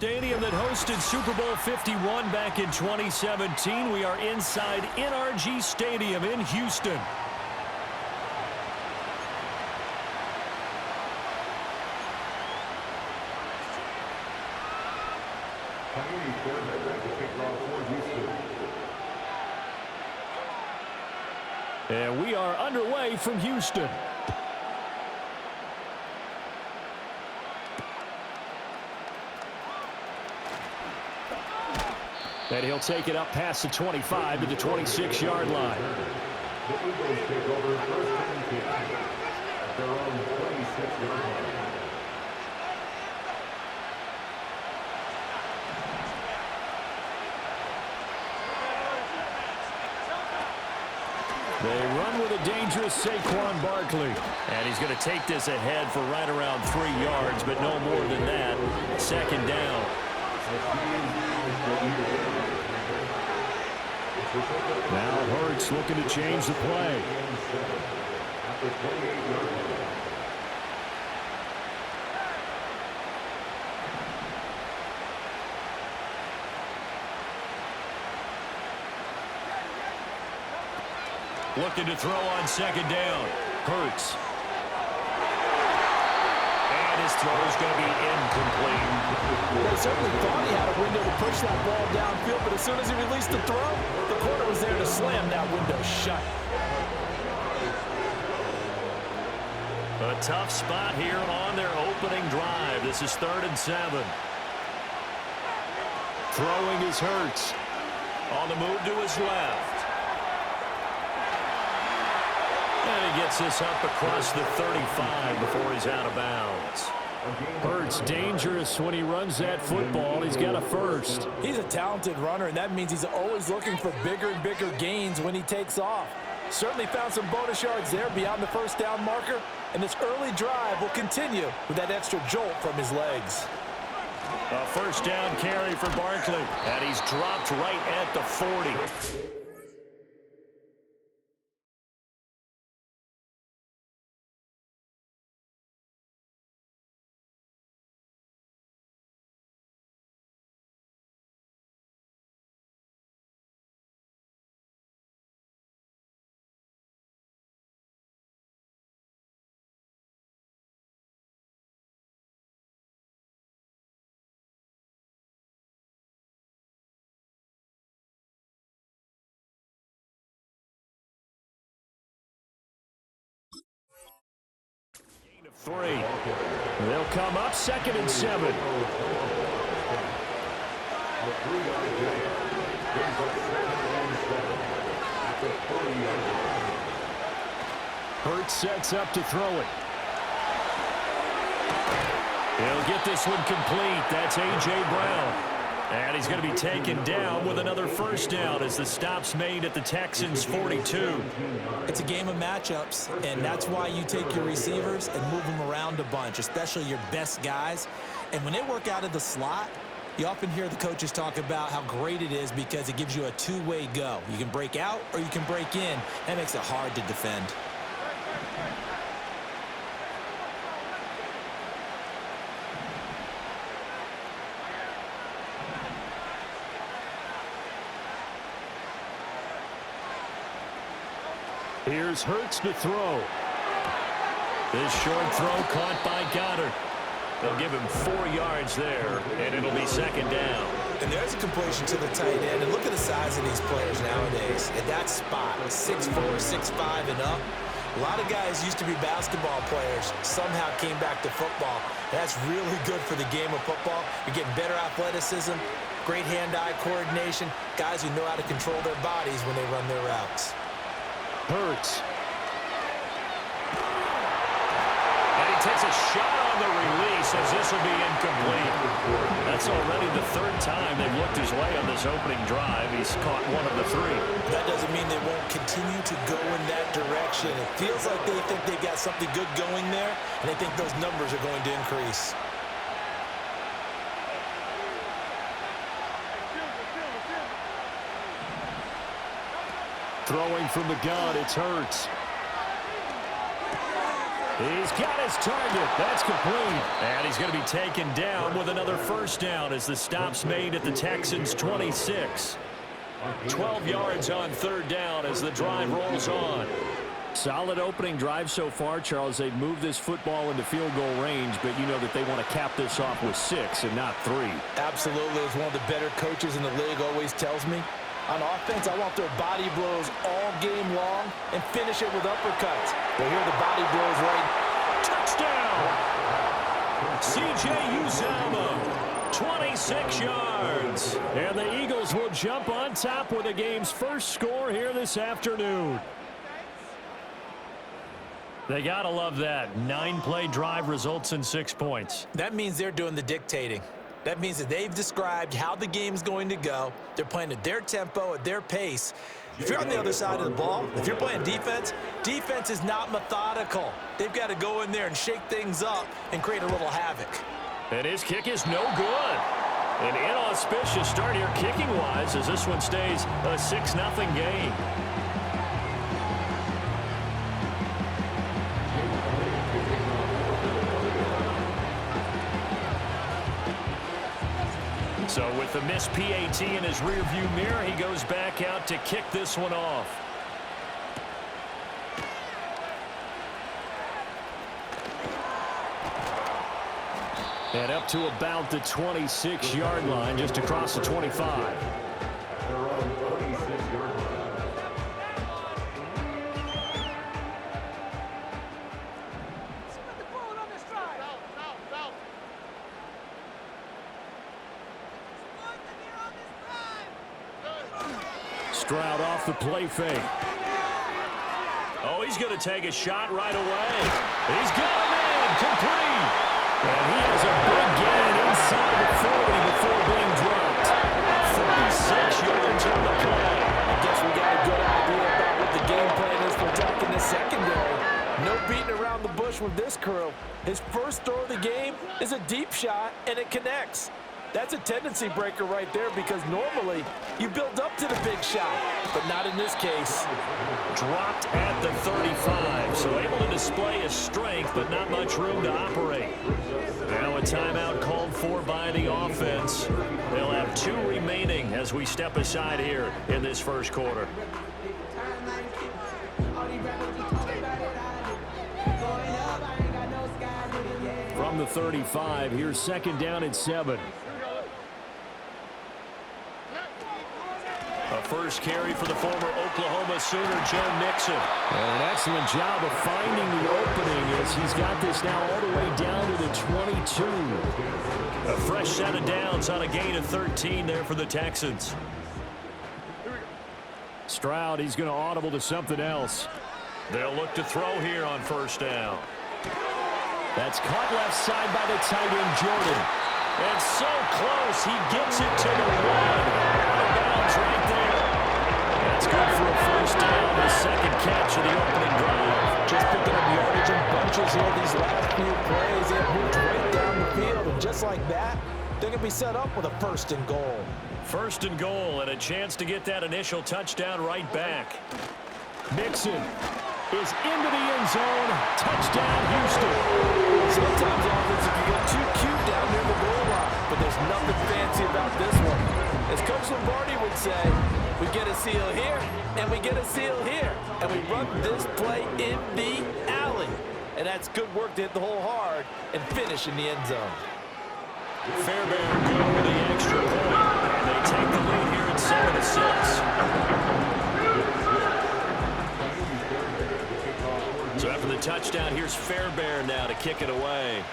Stadium that hosted Super Bowl 51 back in 2017. We are inside NRG Stadium in Houston. And we are underway from Houston. And he'll take it up past the 25 to the 26-yard line. The Eagles take over first and 10 at their own 26-yard line. They run with a dangerous Saquon Barkley. And he's going to take this ahead for right around 3 yards, but no more than that. Second down. Now Hurts looking to change the play. Looking to throw on second down. Hurts. And his throw is going to be incomplete. They certainly thought he had a window to push that ball downfield, but as soon as he released the throw, the corner was there to slam that window shut. A tough spot here on their opening drive. This is 3rd and 7. Throwing is Hurts. On the move to his left. And he gets this up across the 35 before he's out of bounds. Hurts dangerous when he runs that football. He's got a first. He's a talented runner, and that means he's always looking for bigger and bigger gains when he takes off. Certainly found some bonus yards there beyond the first down marker, and this early drive will continue with that extra jolt from his legs. A first down carry for Barkley, and he's dropped right at the 40. Gain of 3. They'll come up 2nd and 7. Hurts sets up to throw it. He'll get this one complete. That's A.J. Brown. And he's going to be taken down with another first down as the stop's made at the Texans' 42. It's a game of matchups, and that's why you take your receivers and move them around a bunch, especially your best guys. And when they work out of the slot, you often hear the coaches talk about how great it is because it gives you a two-way go. You can break out or you can break in. That makes it hard to defend. Here's Hurts to throw. This short throw caught by Goddard. They'll give him 4 yards there, and it'll be second down. And there's a completion to the tight end. And look at the size of these players nowadays. At that spot, 6'4", 6'5", and up. A lot of guys used to be basketball players, somehow came back to football. That's really good for the game of football. You're getting better athleticism, great hand-eye coordination, guys who know how to control their bodies when they run their routes. Hurts. And he takes a shot on the release as this will be incomplete. That's already the 3rd time they've looked his way on this opening drive. He's caught 1 of the 3. That doesn't mean they won't continue to go in that direction. It feels like they think they've got something good going there, and they think those numbers are going to increase. Throwing from the gun, it's Hurts. He's got his target. That's complete. And he's going to be taken down with another first down as the stop's made at the Texans' 26. 12 yards on third down as the drive rolls on. Solid opening drive so far, Charles. They've moved this football into field goal range, but you know that they want to cap this off with 6 and not 3. Absolutely. As one of the better coaches in the league always tells me, on offense, I want their body blows all game long and finish it with uppercuts. Well, here are the body blows right. Touchdown! C.J. Uzomah, 26 yards. And the Eagles will jump on top with the game's first score here this afternoon. They got to love that. 9-play drive results in 6 points. That means they're doing the dictating. That means that they've described how the game's going to go. They're playing at their tempo, at their pace. If you're on the other side of the ball, if you're playing defense, defense is not methodical. They've got to go in there and shake things up and create a little havoc. And his kick is no good. An inauspicious start here kicking-wise as this one stays a 6-0 game. So with the missed PAT in his rearview mirror, he goes back out to kick this one off. And up to about the 26-yard line, just across the 25. Stroud off the play fake. Oh, he's going to take a shot right away. He's got him in, complete. And he has a big gain inside the 40 before being dropped. 36 yards on the play. I guess we got a good idea about what the game plan is for attacking the secondary. No beating around the bush with this crew. His first throw of the game is a deep shot, and it connects. That's a tendency breaker right there because normally you build up to the big shot, but not in this case. Dropped at the 35, so able to display his strength, but not much room to operate. Now a timeout called for by the offense. They'll have 2 remaining as we step aside here in this first quarter. From the 35, here's second down and 7. A first carry for the former Oklahoma Sooner, Joe Mixon. And an excellent job of finding the opening as he's got this now all the way down to the 22. A fresh set of downs on a gain of 13 there for the Texans. Stroud, he's going to audible to something else. They'll look to throw here on first down. That's caught left side by the tight end, Jordan. And so close, he gets it to the 1. Out of bounds right there. That's good for a first down. His second catch of the opening drive. Just picking up yardage in bunches here these last few plays. They have moved right down the field, and just like that, they're going to be set up with a first and goal. First and goal, and a chance to get that initial touchdown right back. Mixon is into the end zone. Touchdown, Houston. Sometimes offensive can get too cute down near the goal line, but there's nothing fancy about this one. As Coach Lombardi would say, we get a seal here, and we get a seal here, and we run this play in the alley. And that's good work to hit the hole hard and finish in the end zone. Fairbairn go with the extra point, and they take the lead here at 7-6. So after the touchdown, here's Fairbairn now to kick it away.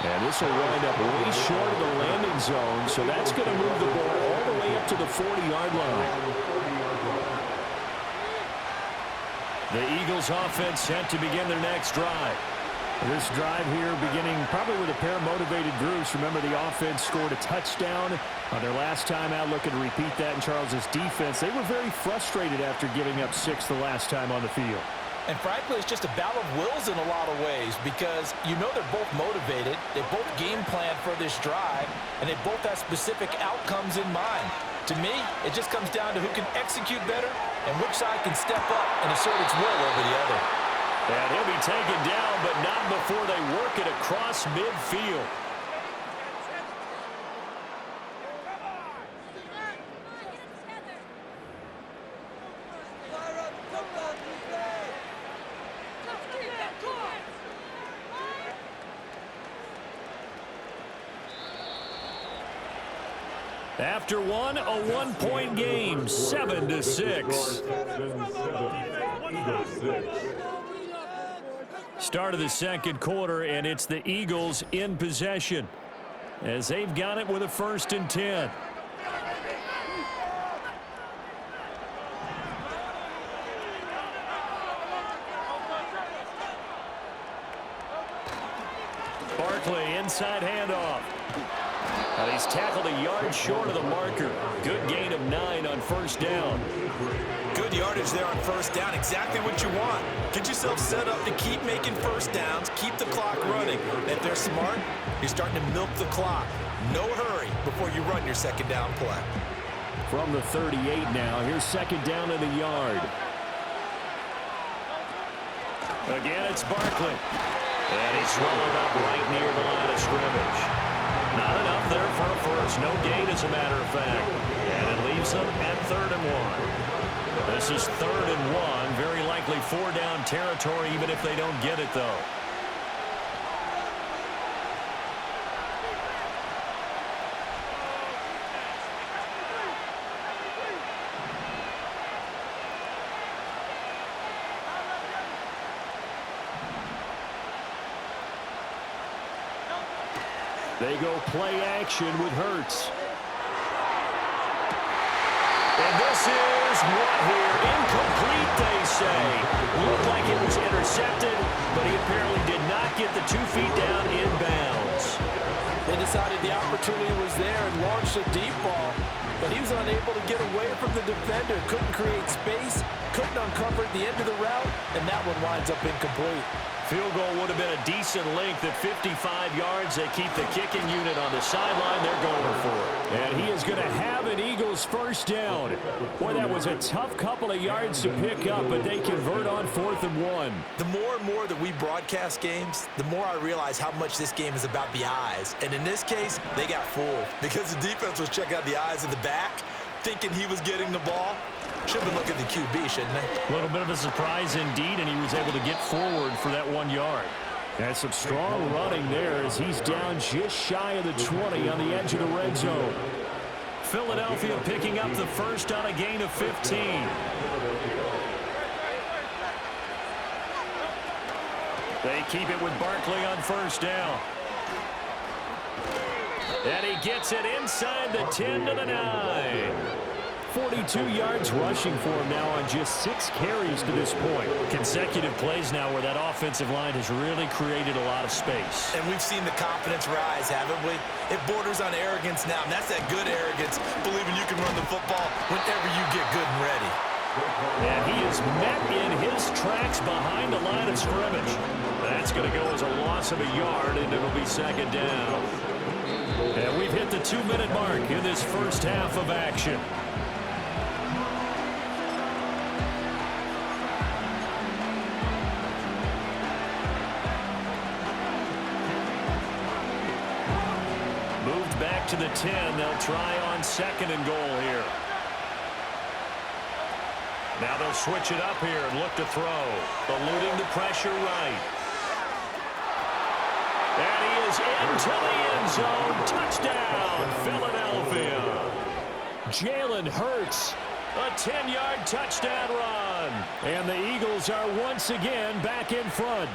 And this will wind up way short of the landing zone, so that's going to move the ball all the way up to the 40-yard line. The Eagles offense set to begin their next drive. This drive here beginning probably with a pair of motivated groups. Remember, the offense scored a touchdown on their last time out. Looking to repeat that in Charles's defense. They were very frustrated after giving up 6 the last time on the field. And frankly, it's just a battle of wills in a lot of ways because you know they're both motivated. They both game plan for this drive, and they both have specific outcomes in mind. To me, it just comes down to who can execute better and which side can step up and assert its will over the other. And he'll be taken down, but not before they work it across midfield. After one, a one-point game, 7-6. Start of the second quarter, and it's the Eagles in possession as they've got it with a 1st and 10. Barkley, inside handoff. And he's tackled a yard short of the marker. Good gain of 9 on 1st down. Good yardage there on 1st down. Exactly what you want. Get yourself set up to keep making 1st downs, keep the clock running. If they're smart, you're starting to milk the clock. No hurry before you run your 2nd down play. From the 38 now, here's 2nd down in the yard. Again, it's Barkley. And he's swallowed up right near the line of scrimmage. Not enough there for a first. No gain, as a matter of fact. And it leaves them at 3rd and 1. This is 3rd and 1. Very likely 4-down territory, even if they don't get it, though. They go play action with Hurts. And this is what here? Incomplete, they say. Looked like it was intercepted, but he apparently did not get the 2 feet down in bounds. They decided the opportunity was there and launched a deep ball, but he was unable to get away from the defender. Couldn't create space, couldn't uncover the end of the route, and that one winds up incomplete. Field goal would have been a decent length at 55 yards. They keep the kicking unit on the sideline. They're going for it. And he is going to have an Eagles 1st down. Boy, that was a tough couple of yards to pick up, but they convert on 4th and 1. The more and more that we broadcast games, the more I realize how much this game is about the eyes. And in this case, they got fooled because the defense was checking out the eyes of the back, thinking he was getting the ball. Should have been looking at the QB, shouldn't they? A little bit of a surprise indeed, and he was able to get forward for that 1 yard. And some strong running there as he's down just shy of the 20 on the edge of the red zone. Philadelphia picking up the first on a gain of 15. They keep it with Barkley on 1st down. And he gets it inside the 10 to the 9. 42 yards rushing for him now on just 6 carries to this point. Consecutive plays now where that offensive line has really created a lot of space. And we've seen the confidence rise, haven't we? It borders on arrogance now, and that's that good arrogance, believing you can run the football whenever you get good and ready. And he is met in his tracks behind the line of scrimmage. That's going to go as a loss of a yard, and it'll be 2nd down. And we've hit the 2-minute mark in this first half of action. Back to the 10. They'll try on 2nd and goal here. Now they'll switch it up here and look to throw. Eluding the pressure right. And he is into the end zone. Touchdown, Philadelphia. Jalen Hurts. A 10-yard touchdown run. And the Eagles are once again back in front.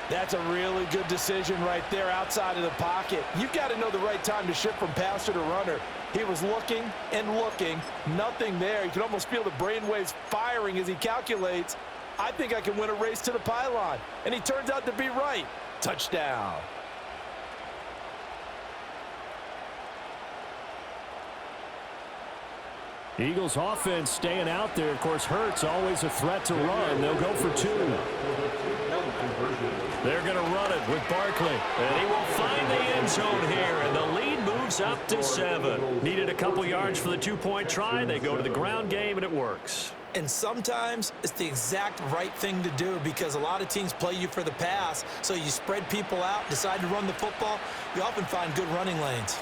That's a really good decision right there outside of the pocket. You've got to know the right time to shift from passer to runner. He was looking and looking, nothing there. You can almost feel the brainwaves firing as he calculates, I think I can win a race to the pylon. And he turns out to be right. Touchdown. Eagles offense staying out there. Of course, Hurts always a threat to run. They'll go for 2. They're going to run it with Barkley. And he will find the end zone here. And the lead moves up to 7. Needed a couple yards for the 2-point try. They go to the ground game, and it works. And sometimes it's the exact right thing to do because a lot of teams play you for the pass. So you spread people out, decide to run the football. You often find good running lanes.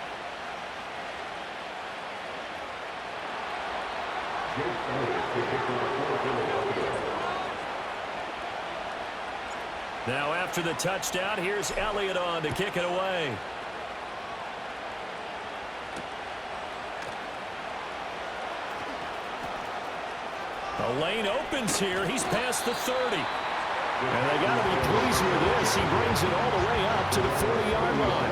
Now after the touchdown, here's Elliott on to kick it away. The lane opens here. He's past the 30. And they got to be pleased with this. He brings it all the way up to the 40-yard line.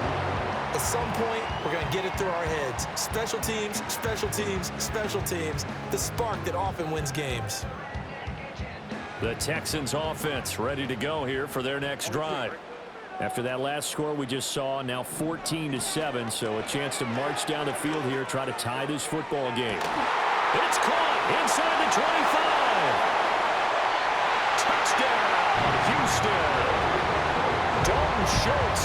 At some point, we're going to get it through our heads. Special teams, special teams, special teams. The spark that often wins games. The Texans offense ready to go here for their next drive. After that last score we just saw, now 14-7, so a chance to march down the field here, try to tie this football game. It's caught inside the 25. Touchdown, Houston. Dalton Schultz,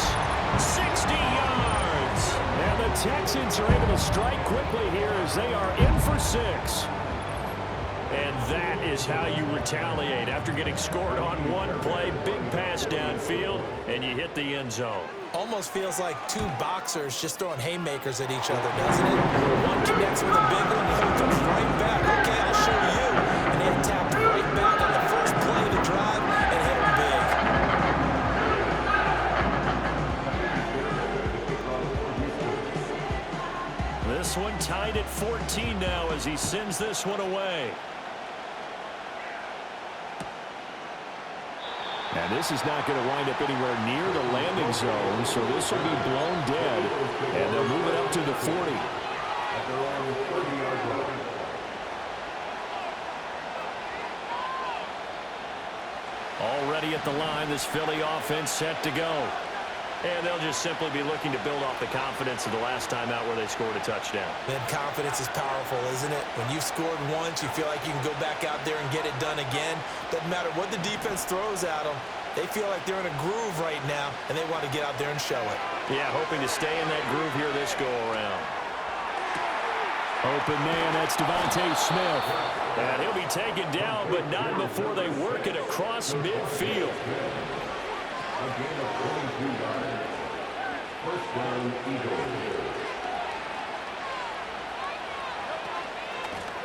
60 yards. And the Texans are able to strike quickly here as they are in for 6. And that is how you retaliate after getting scored on one play. Big pass downfield, and you hit the end zone. Almost feels like 2 boxers just throwing haymakers at each other, doesn't it? One connects with a big one, the other comes right back. Okay, I'll show you. And they attacked right back on the first play of the drive and hit them big. This one tied at 14 now as he sends this one away. And this is not going to wind up anywhere near the landing zone, so this will be blown dead, and they'll move it up to the 40. Already at the line, this Philly offense set to go. And they'll just simply be looking to build off the confidence of the last time out where they scored a touchdown. Man, confidence is powerful, isn't it? When you've scored once, you feel like you can go back out there and get it done again. Doesn't matter what the defense throws at them. They feel like they're in a groove right now, and they want to get out there and show it. Yeah, hoping to stay in that groove here this go-around. Open man, that's Devontae Smith. And he'll be taken down, but not before they work it across midfield. A gain of 22 yards. First down, Eagles.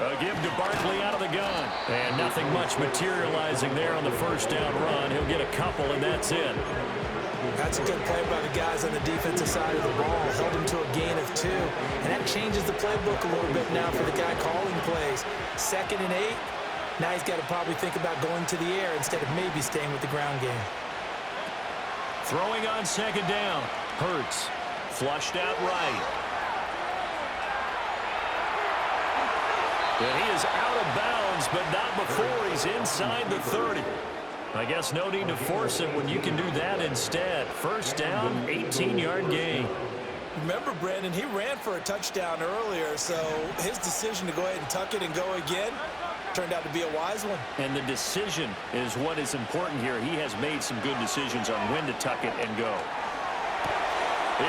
A give to Barkley out of the gun. And nothing much materializing there on the first down run. He'll get a couple, and that's it. That's a good play by the guys on the defensive side of the ball. Held him to a gain of 2. And that changes the playbook a little bit now for the guy calling plays. 2nd and 8. Now he's got to probably think about going to the air instead of maybe staying with the ground game. Throwing on 2nd down. Hurts. Flushed out right. And he is out of bounds, but not before he's inside the 30. I guess no need to force it when you can do that instead. First down, 18-yard gain. Remember, Brandon, he ran for a touchdown earlier, so his decision to go ahead and tuck it and go again turned out to be a wise one. And the decision is what is important here. He has made some good decisions on when to tuck it and go.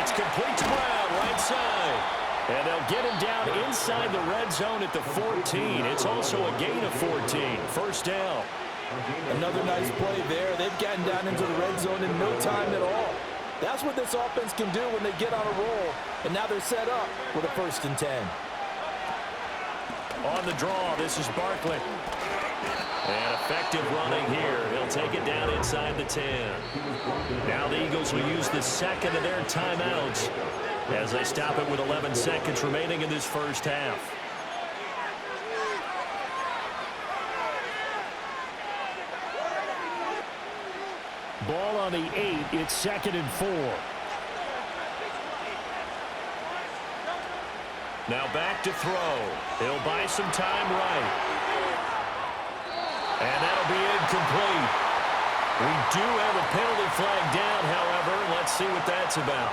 It's complete to Brown, right side. And they'll get him down inside the red zone at the 14. It's also a gain of 14. First down. Another nice play there. They've gotten down into the red zone in no time at all. That's what this offense can do when they get on a roll. And now they're set up with a 1st and 10. On the draw, this is Barkley. And effective running here. He'll take it down inside the 10. Now the Eagles will use the 2nd of their timeouts as they stop it with 11 seconds remaining in this first half. Ball on the 8. It's 2nd and 4. Now back to throw. He'll buy some time right. And that'll be incomplete. We do have a penalty flag down, however. Let's see what that's about.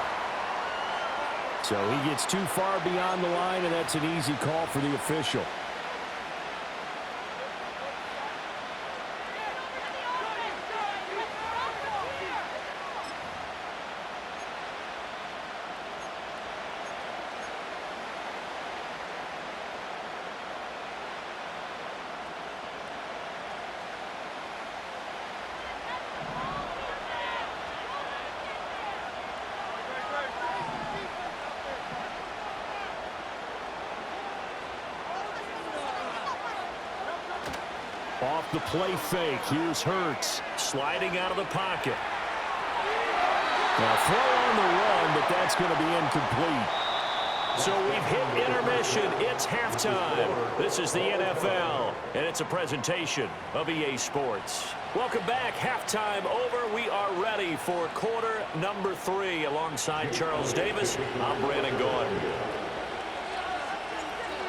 So he gets too far beyond the line, and that's an easy call for the official. Off the play fake, here's Hurts. Sliding out of the pocket. Now throw on the run, but that's going to be incomplete. So we've hit intermission. It's halftime. This is the NFL, and it's a presentation of EA Sports. Welcome back. Halftime over. We are ready for quarter number 3. Alongside Charles Davis, I'm Brandon Gordon.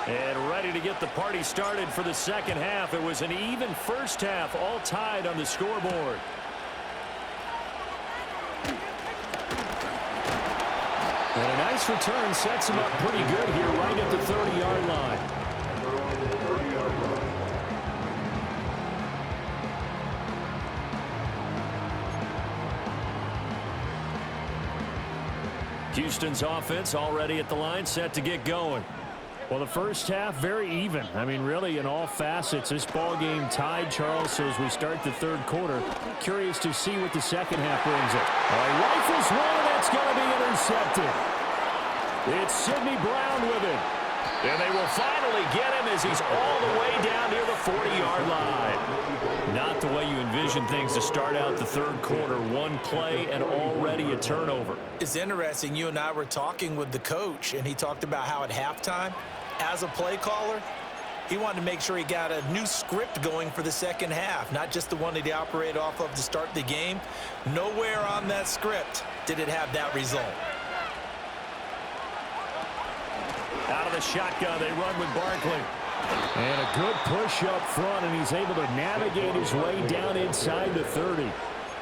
And ready to get the party started for the second half. It was an even first half, all tied on the scoreboard. And a nice return sets him up pretty good here right at the 30-yard line. Houston's offense already at the line, set to get going. Well, the first half, very even. I mean, really, in all facets, this ball game tied, Charles. So as we start the third quarter, curious to see what the second half brings it. Rifles one, and it's going to be intercepted. It's Sidney Brown with it. And they will finally get him as he's all the way down near the 40-yard line. Not the way you envision things to start out the third quarter. One play and already a turnover. It's interesting. You and I were talking with the coach, and he talked about how at halftime, as a play caller, he wanted to make sure he got a new script going for the second half, not just the one that he operated off of to start the game. Nowhere on that script did it have that result. Out of the shotgun, they run with Barkley. And a good push up front, and he's able to navigate his way down inside the 30.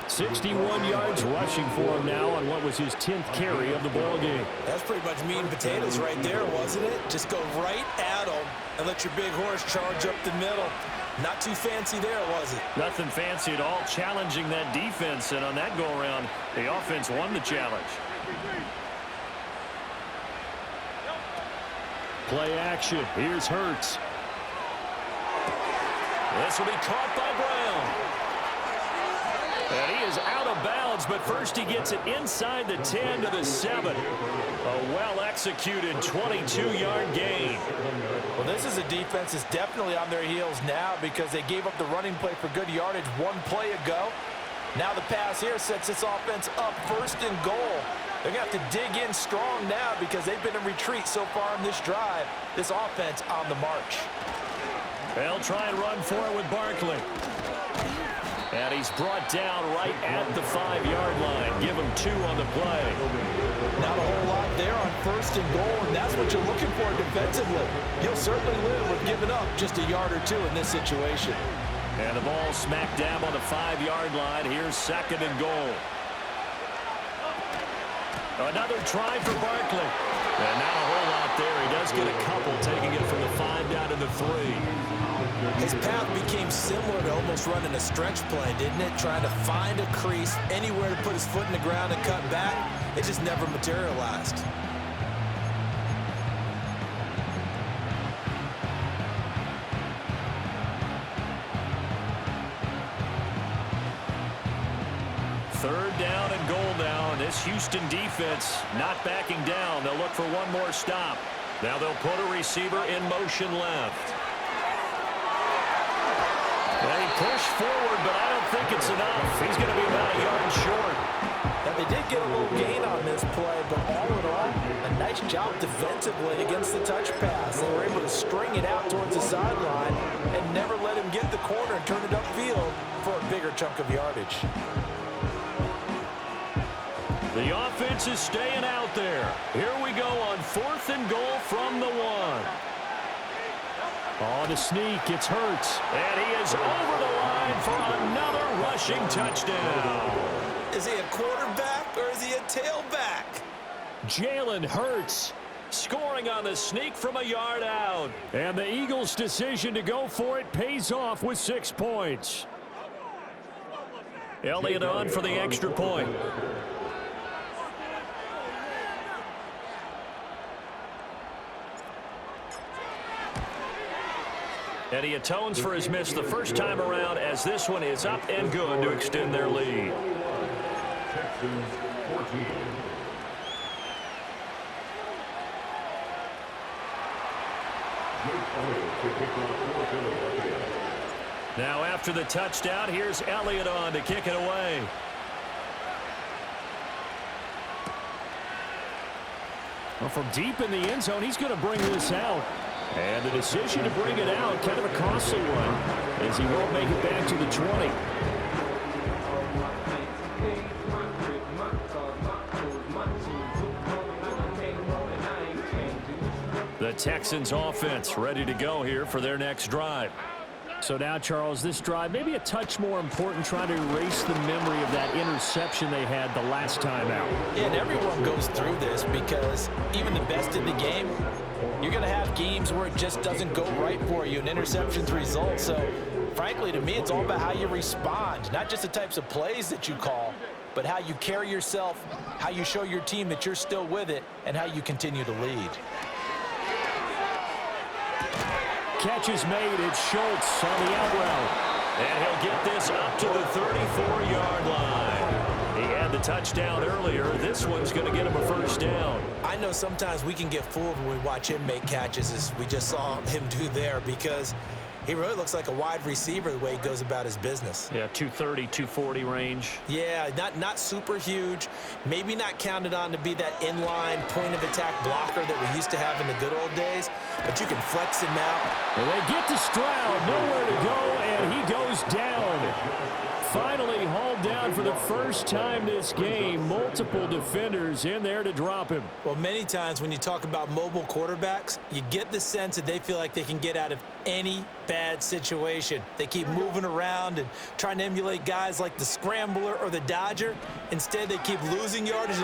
61 yards rushing for him now on what was his 10th carry of the ball game. That's pretty much meat and potatoes right there, wasn't it? Just go right at him and let your big horse charge up the middle. Not too fancy there, was it? Nothing fancy at all, challenging that defense, and on that go-around, the offense won the challenge. Play action. Here's Hurts. This will be caught by Brown. And he is out of bounds, but first he gets it inside the 10 to the 7. A well-executed 22-yard gain. Well, this is a defense that's definitely on their heels now because they gave up the running play for good yardage one play ago. Now the pass here sets this offense up first and goal. They're going to have to dig in strong now because they've been in retreat so far in this drive. This offense on the march. They'll try and run for it with Barkley. And he's brought down right at the 5-yard line. Give him 2 on the play. Not a whole lot there on first and goal, and that's what you're looking for defensively. You'll certainly live with giving up just a yard or 2 in this situation. And the ball smack dab on the 5-yard line. Here's second and goal. Another try for Barkley. And not a whole lot there. He does get a couple, taking it from the 5 down to the 3. His path became similar to almost running a stretch play, didn't it? Trying to find a crease, anywhere to put his foot in the ground and cut back. It just never materialized. Third down and goal now. This Houston defense not backing down. They'll look for one more stop. Now they'll put a receiver in motion left. They push forward, but I don't think it's enough. He's going to be about a yard short. Now they did get a little gain on this play, but all in all, a nice job defensively against the touch pass. They were able to string it out towards the sideline and never let him get the corner and turn it upfield for a bigger chunk of yardage. The offense is staying out there. Here we go on 4th and goal from the 1. On the sneak, it's Hurts. And he is over the line for another rushing touchdown. Is he a quarterback or is he a tailback? Jalen Hurts scoring on the sneak from a yard out. And the Eagles' decision to go for it pays off with 6 points. Elliott on for the extra point. And he atones for his miss the first time around as this one is up and good to extend their lead. Texans 14. Jake Elliott to kick off for Philadelphia. Now after the touchdown, here's Elliott on to kick it away. Well, from deep in the end zone, he's going to bring this out. And the decision to bring it out, kind of a costly one, as he won't make it back to the 20. The Texans offense ready to go here for their next drive. So now, Charles, this drive maybe a touch more important, trying to erase the memory of that interception they had the last time out. Yeah, and everyone goes through this because even the best in the game, you're going to have games where it just doesn't go right for you, and interceptions result. So, frankly, to me, it's all about how you respond, not just the types of plays that you call, but how you carry yourself, how you show your team that you're still with it, and how you continue to lead. Catch is made. It's Schultz on the out route. And he'll get this up to the 34-yard line. He had the touchdown earlier. This one's going to get him a first down. I know sometimes we can get fooled when we watch him make catches, as we just saw him do there, because he really looks like a wide receiver the way he goes about his business. Yeah, 230, 240 range. Yeah, not super huge. Maybe not counted on to be that inline point-of-attack blocker that we used to have in the good old days, but you can flex him out. And they get to Stroud, nowhere to go, and he goes down. Finally hauled down for the first time this game. Multiple defenders in there to drop him. Well, many times when you talk about mobile quarterbacks, you get the sense that they feel like they can get out of any bad situation. They keep moving around and trying to emulate guys like the Scrambler or the Dodger. Instead, they keep losing yardage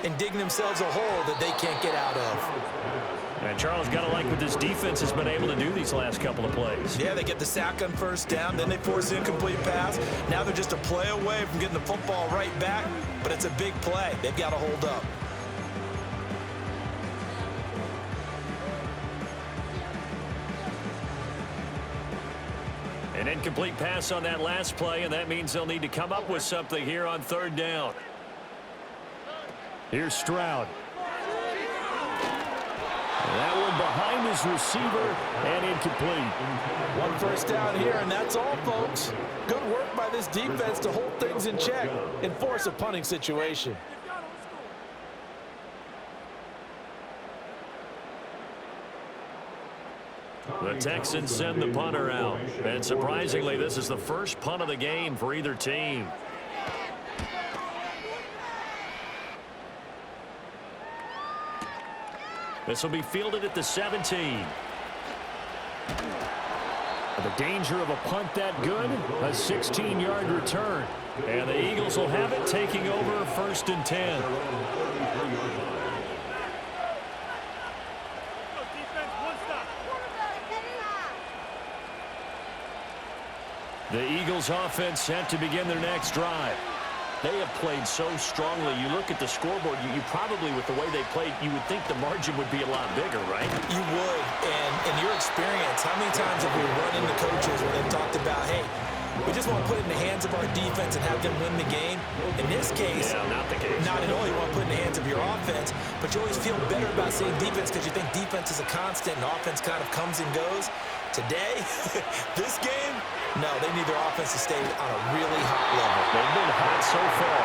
and digging themselves a hole that they can't get out of. And Charles, got to like what this defense has been able to do these last couple of plays. Yeah, they get the sack on first down, then they force an incomplete pass. Now they're just a play away from getting the football right back, but it's a big play. They've got to hold up. An incomplete pass on that last play, and that means they'll need to come up with something here on third down. Here's Stroud. That one behind his receiver and incomplete. One first down here, and that's all, folks. Good work by this defense to hold things in check and force a punting situation. The Texans send the punter out. And surprisingly, this is the first punt of the game for either team. This will be fielded at the 17. The danger of a punt that good, a 16-yard return. And the Eagles will have it, taking over first and 10. The Eagles offense set to begin their next drive. They have played so strongly. You look at the scoreboard, you probably, with the way they played, you would think the margin would be a lot bigger, right? You would. And in your experience, how many times have we run into coaches where they've talked about, hey, we just want to put it in the hands of our defense and have them win the game? In this case, yeah, not the case. Not at all. You want to put it in the hands of your offense, but you always feel better about saying defense because you think defense is a constant and offense kind of comes and goes. Today, this game, no, they need their offense to stay on a really hot level. They've been hot so far.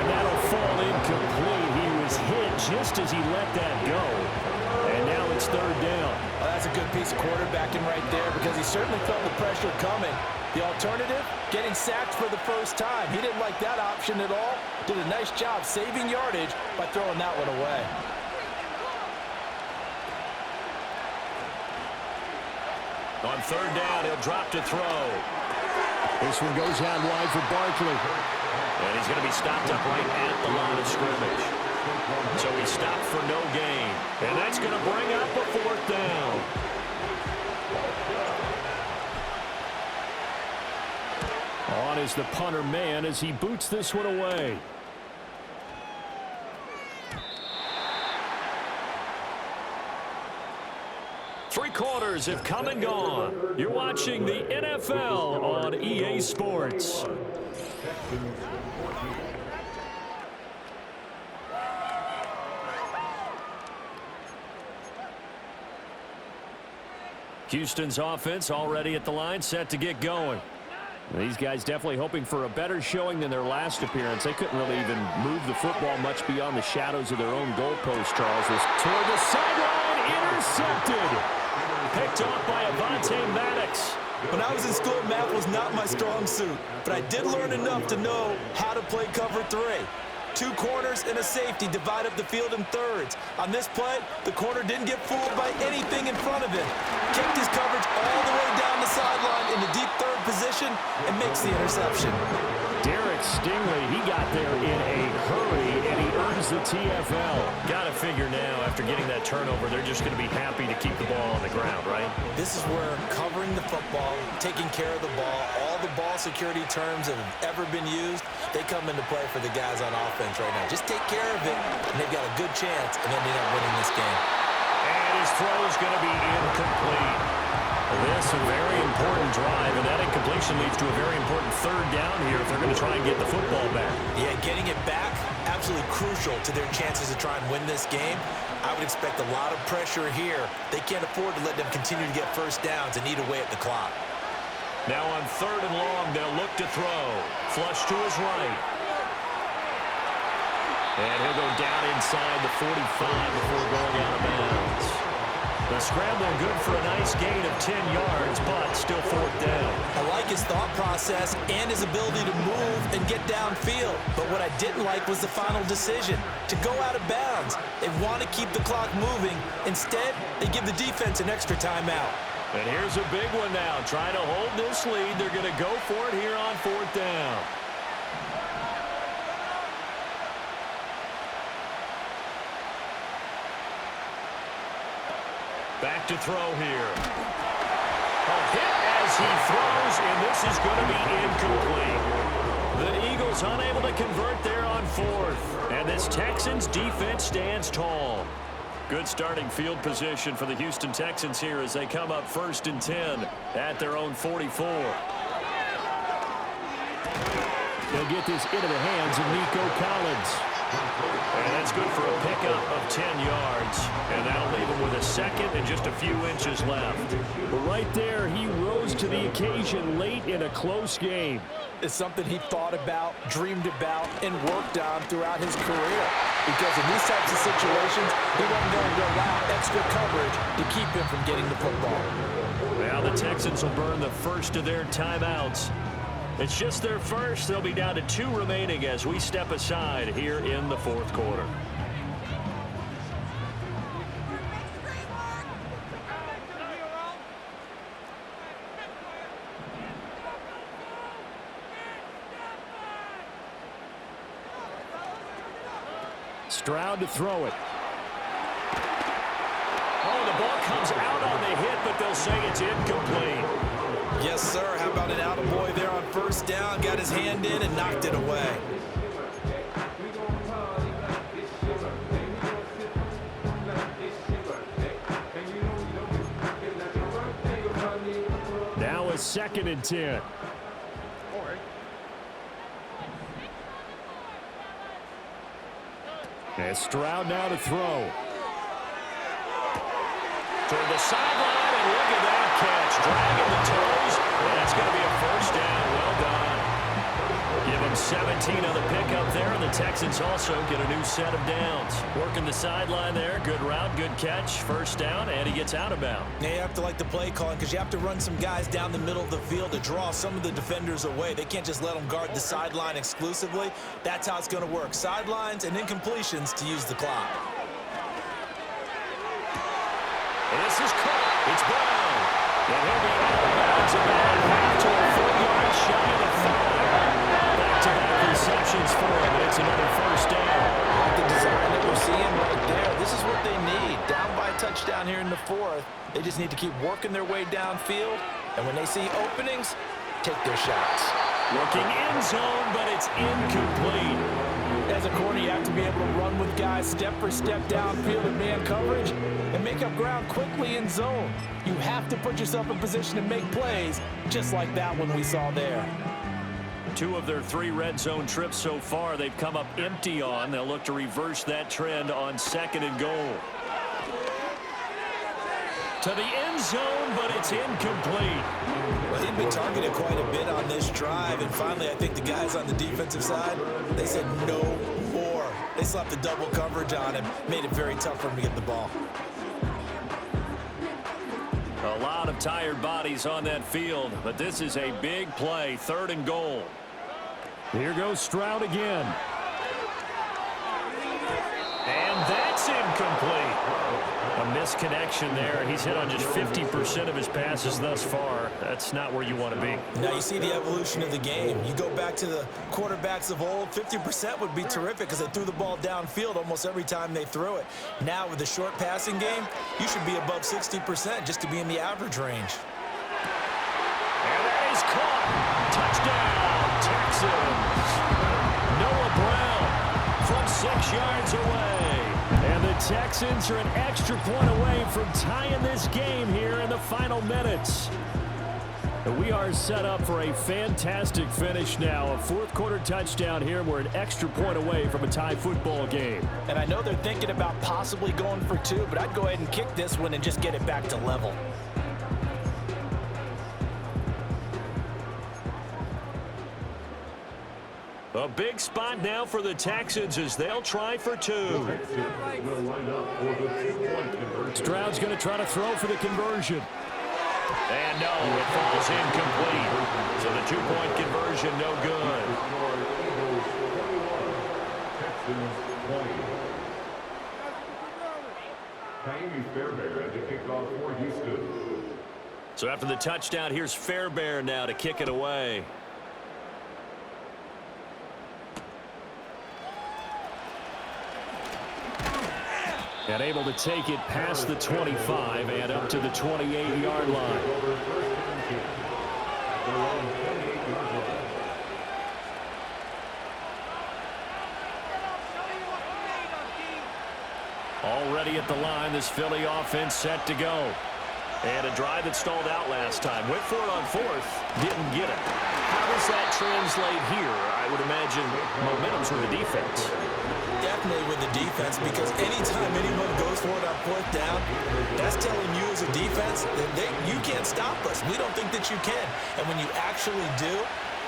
And that'll fall incomplete. He was hit just as he let that go. And now it's third down. Well, that's a good piece of quarterbacking right there because he certainly felt the pressure coming. The alternative, getting sacked for the first time. He didn't like that option at all. Did a nice job saving yardage by throwing that one away. On third down, he'll drop to throw. This one goes out wide for Barkley. And he's going to be stopped up right at the line of scrimmage. So he stopped for no gain. And that's going to bring up a fourth down. On is the punter man as he boots this one away. Three quarters have come and gone. You're watching the NFL on EA Sports. Houston's offense already at the line, set to get going. These guys definitely hoping for a better showing than their last appearance. They couldn't really even move the football much beyond the shadows of their own goalpost, Charles. Toward the sideline, intercepted. Picked off by Avonte Maddox. When I was in school, math was not my strong suit, but I did learn enough to know how to play cover 3. 2 corners and a safety divide up the field in thirds. On this play, the corner didn't get fooled by anything in front of him. Kicked his coverage all the way down the sideline in the deep third position and makes the interception. Derek Stingley, he got there in a hurry, and he earns the TFL. Got to figure now, after getting that turnover, they're just going to be happy to keep the ball on the ground, right? This is where covering the football, taking care of the ball, all the ball security terms that have ever been used, they come into play for the guys on offense right now. Just take care of it, and they've got a good chance of ending up winning this game. And his throw is going to be incomplete. This is a very important drive, and that incompletion leads to a very important third down here if they're going to try and get the football back. Yeah, getting it back, absolutely crucial to their chances to try and win this game. I would expect a lot of pressure here. They can't afford to let them continue to get first downs and eat away at the clock. Now on 3rd and long, they'll look to throw. Flush to his right. And he'll go down inside the 45 before going out of bounds. The scramble good for a nice gain of 10 yards, but still 4th down. I like his thought process and his ability to move and get downfield. But what I didn't like was the final decision, to go out of bounds. They want to keep the clock moving. Instead, they give the defense an extra timeout. And here's a big one now. Trying to hold this lead. They're going to go for it here on 4th down. Back to throw here. A hit as he throws, and this is going to be incomplete. The Eagles unable to convert there on 4th. And this Texans defense stands tall. Good starting field position for the Houston Texans here as they come up 1st and 10 at their own 44. They'll get this into the hands of Nico Collins. And that's good for a pickup of 10 yards. And that'll leave him with a second and just a few inches left. But right there, he rose to the occasion late in a close game. It's something he thought about, dreamed about, and worked on throughout his career. Because in these types of situations, he wasn't going to allow extra coverage to keep him from getting the football. Now the Texans will burn the first of their timeouts. It's just their first. They'll be down to 2 remaining as we step aside here in the 4th quarter. Stroud to throw it. Oh, the ball comes out on the hit, but they'll say it's incomplete. Yes, sir. How about an attaboy there on 1st down? Got his hand in and knocked it away. Now a 2nd and 10. And Stroud now to throw. Toward the sideline, and look at that catch. Dragging the toes, and that's going to be a 1st down. Well done. Give him 17 on the pickup there, and the Texans also get a new set of downs. Working the sideline there. Good route, good catch. 1st down, and he gets out of bounds. Now you have to like the play calling because you have to run some guys down the middle of the field to draw some of the defenders away. They can't just let them guard the sideline exclusively. That's how it's going to work. Sidelines and incompletions to use the clock. This is caught. It's Brown. And he'll be out of bounds about half to a 4-yard shy of the 5. Back-to-back receptions for him, and it's another 1st down. The design that we're seeing right there, this is what they need. Down by a touchdown here in the 4th. They just need to keep working their way downfield. And when they see openings, take their shots. Looking in zone, but it's incomplete. As a corner, you have to be able to run with guys step for step downfield in man coverage and make up ground quickly in zone. You have to put yourself in position to make plays, just like that one we saw there. 2 of their 3 red zone trips so far, they've come up empty on. They'll look to reverse that trend on 2nd and goal. to the end zone, but it's incomplete. Well, he'd been targeted quite a bit on this drive, and finally I think the guys on the defensive side, they said no more. They slapped the double coverage on him, made it very tough for him to get the ball. A lot of tired bodies on that field, but this is a big play, 3rd and goal. Here goes Stroud again. And that's incomplete. A misconnection there. He's hit on just 50% of his passes thus far. That's not where you want to be. Now you see the evolution of the game. You go back to the quarterbacks of old, 50% would be terrific because they threw the ball downfield almost every time they threw it. Now with the short passing game, you should be above 60% just to be in the average range. And that is caught. Touchdown, Texans. Noah Brown from 6 yards away. And the Texans are an extra point away from tying this game here in the final minutes. And we are set up for a fantastic finish now. A 4th quarter touchdown here. We're an extra point away from a tie football game. And I know they're thinking about possibly going for 2, but I'd go ahead and kick this one and just get it back to level. A big spot now for the Texans as they'll try for 2. Stroud's going to try to throw for the conversion. And no, it falls incomplete. So the 2-point conversion, no good. So after the touchdown, here's Fairbairn now to kick it away. And able to take it past the 25 and up to the 28-yard line. Already at the line, this Philly offense set to go. And a drive that stalled out last time. Went for it on 4th, didn't get it. How does that translate here? I would imagine momentum's with the defense. Definitely with the defense, because anytime anyone goes for it on 4th down, that's telling you as a defense that you can't stop us. We don't think that you can. And when you actually do,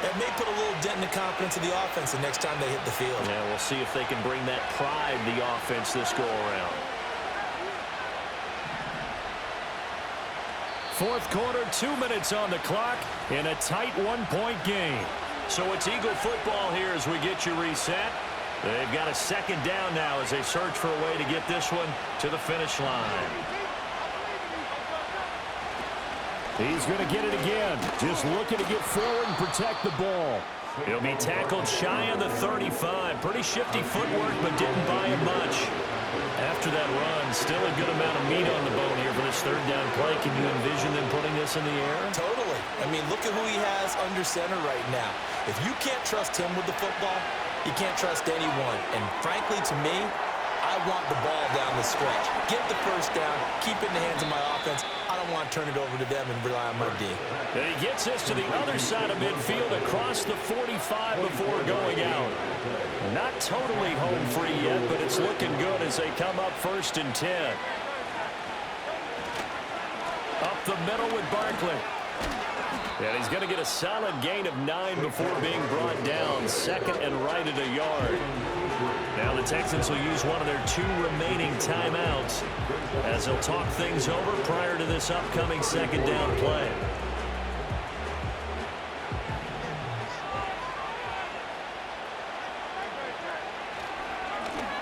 that may put a little dent in the confidence of the offense the next time they hit the field. Yeah, we'll see if they can bring that pride to the offense this go-around. 4th quarter, 2 minutes on the clock in a tight 1-point game. So it's Eagle football here as we get you reset. They've got a 2nd down now as they search for a way to get this one to the finish line. He's going to get it again. Just looking to get forward and protect the ball. He'll be tackled shy of the 35. Pretty shifty footwork, but didn't buy him much. After that run, still a good amount of meat on the bone here for this 3rd down play. Can you envision them putting this in the air? Totally. I mean, look at who he has under center right now. If you can't trust him with the football, you can't trust anyone. And frankly, to me, I want the ball down the stretch. Get the 1st down, keep it in the hands of my offense. I don't want to turn it over to them and rely on my D. And he gets this to the other side of midfield across the 45 before going out. Not totally home free yet, but it's looking good as they come up 1st and 10. Up the middle with Barkley. And he's going to get a solid gain of 9 before being brought down. 2nd and right at a yard. Now the Texans will use one of their 2 remaining timeouts as they'll talk things over prior to this upcoming 2nd down play.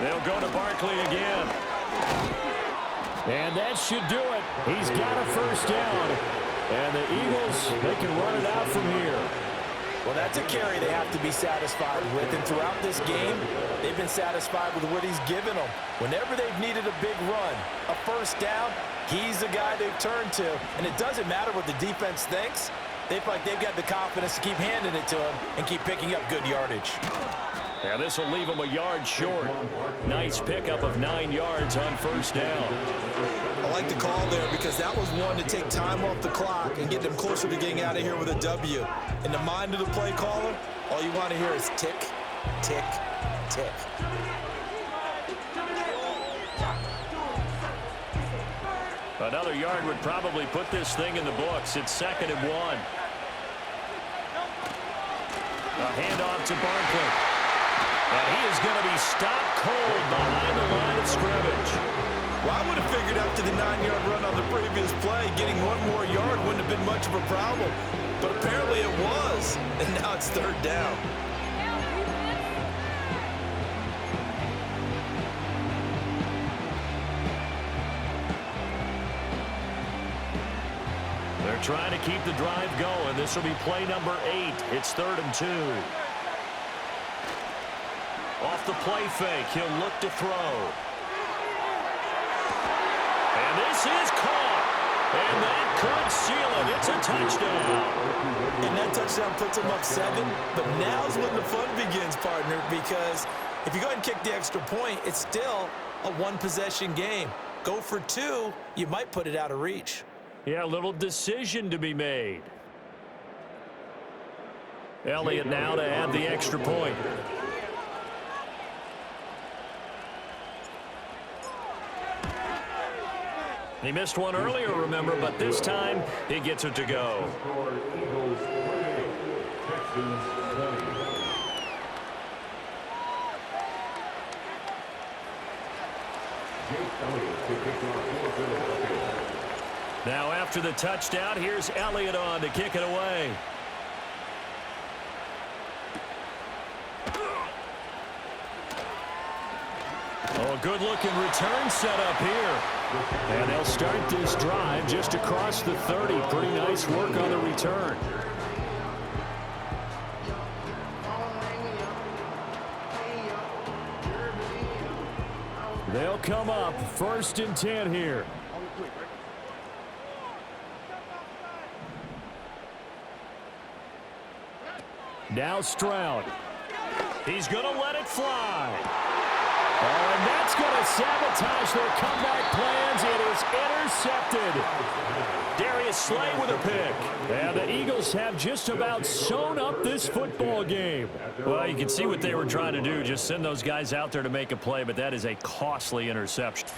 They'll go to Barkley again. And that should do it. He's got a 1st down. And the Eagles, they can run it out from here. Well, that's a carry they have to be satisfied with. And throughout this game, they've been satisfied with what he's given them. Whenever they've needed a big run, a 1st down, he's the guy they've turned to. And it doesn't matter what the defense thinks. They feel like they've got the confidence to keep handing it to him and keep picking up good yardage. Yeah, this will leave him a yard short. Nice pickup of 9 yards on 1st down. I like the call there because that was one to take time off the clock and get them closer to getting out of here with a W. In the mind of the play caller, all you want to hear is tick, tick, tick. Another yard would probably put this thing in the books. It's 2nd and 1. A handoff to Barkley. And he is going to be stopped cold behind the line of scrimmage. Well, I would have figured after the 9-yard run on the previous play, getting one more yard wouldn't have been much of a problem. But apparently it was, and now it's 3rd down. They're trying to keep the drive going. This will be play number 8. It's 3rd and 2. Off the play fake, he'll look to throw. And this is caught. And that could seal it. It's a touchdown. And that touchdown puts him up 7. But now's when the fun begins, partner, because if you go ahead and kick the extra point, it's still a one-possession game. Go for 2, you might put it out of reach. Yeah, a little decision to be made. Elliott now to add the extra point. He missed one earlier, remember, but this time he gets it to go. Eagles 28, Texans 20. Jake Elliott to kick off for Philadelphia. Now after the touchdown, here's Elliott on to kick it away. Oh, a good-looking return set up here. And they'll start this drive just across the 30. Pretty nice work on the return. They'll come up 1st and 10 here. Now Stroud. He's going to let it fly. Oh, and that's going to sabotage their comeback plans. It is intercepted. Darius Slay with a pick. And the Eagles have just about sewn up this football game. Well, you can see what they were trying to do. Just send those guys out there to make a play, but that is a costly interception.